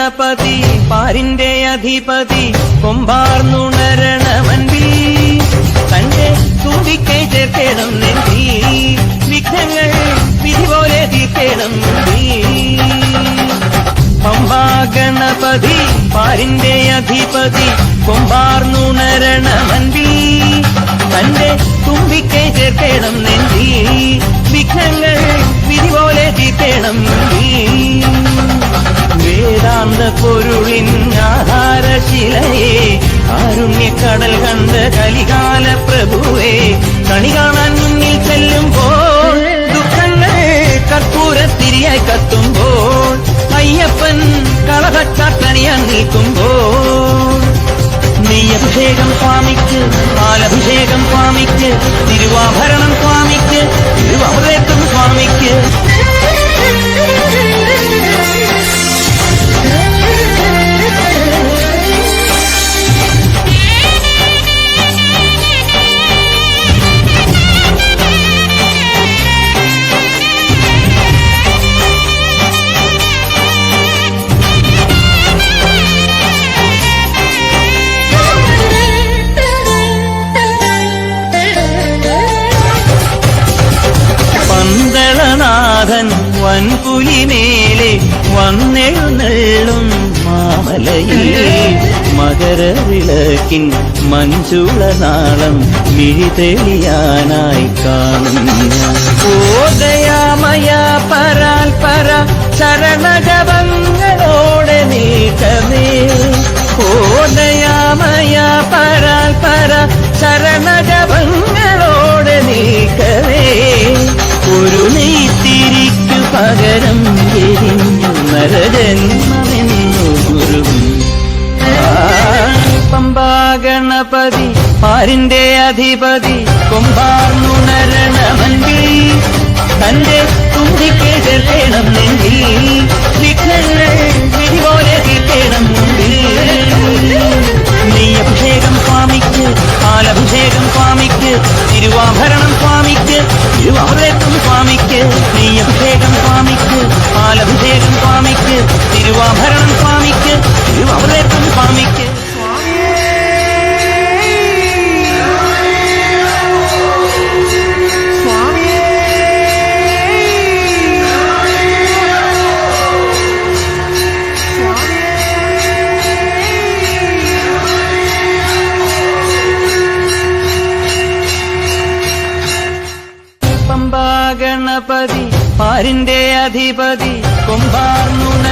ഗണപതി പാരിന്റെ അധിപതി കൊമ്പാർന്നുണരണമൻപിൽ തന്റെ തുമ്പിക്കൈ ചേർക്കണം നെഞ്ചി വിഘ്നങ്ങൾ വിധി പോലെ തീർക്കണം പമ്പാ ഗണപതി പാരിന്റെ അധിപതി കൊമ്പാർന്നുണരണമൻപിൽ തന്റെ തുമ്പിക്കൈ ചേർക്കണം നെഞ്ചി വിഘ്നങ്ങൾ വിധി പോലെ തീർക്കണം വേദാന്ത പൊരുളിൻ ആധാരശിലയെ കാരുണ്യക്കടൽ കണ്ട കലികാല പ്രഭുവേ കണി കാണാൻ മുന്നിൽ ചെല്ലുമ്പോൾ ദുഃഖങ്ങൾ കർപ്പൂരത്തിരിയായി കത്തുമ്പോൾ അയ്യപ്പൻ കളഭച്ചാട്ടണിയാൻ നിൽക്കുമ്പോൾ നെയ്യഭിഷേകം സ്വാമിക്ക് പാലഭിഷേകം സ്വാമിക്ക് തിരുവാഭരണം സ്വാമിക്ക് തിരുവാഭരണം സ്വാമിക്ക് പന്തളനാഥൻ വൻപുലിമേലെ വന്നെഴുന്നള്ളും മാമലയിൽ മകരവിളക്കിൻ മഞ്ചുളനാളം മിഴിതെളിയാനായി കാണുന്ന ഓദയാമയ പരാൽ പര ശരണജപങ്ങളോടെ നീക്കമേ ഓദയാമയ പരാൽ പര ശരണജപങ്ങളോടെ നീക്കമേ ഒരു നെയ്ത്തിരിക്കു പകരം എരിഞ്ഞു നരജന്മമെന്നു ഗുരുവും പമ്പാ ഗണപതി പാരിന്റെ അധിപതി കൊമ്പാർന്നുണരണമൻപിൽ തന്റെ തുമ്പിക്കൈ ചേർക്കണം നെഞ്ചിൽ വിഘ്നങ്ങൾ വിധി പോലെ തീർക്കണം മുമ്പിൽ നെയ്യഭിഷേകം സ്വാമിക്ക് പാലഭിഷേകം സ്വാമിക്ക് തിരുവാഭരണം സ്വാമിക്ക് തിരുവാഭരണം സ്വാമിക്ക് നെയ്യഭിഷേകം സ്വാമിക്ക് പാലഭിഷേകം സ്വാമിക്ക് തിരുവാഭരണം സ്വാമിക്ക് തിരുവാഭരണം സ്വാമിക്ക് പമ്പാ ഗണപതി പാരിന്റെ അധിപതി കൊമ്പാർന്നുണ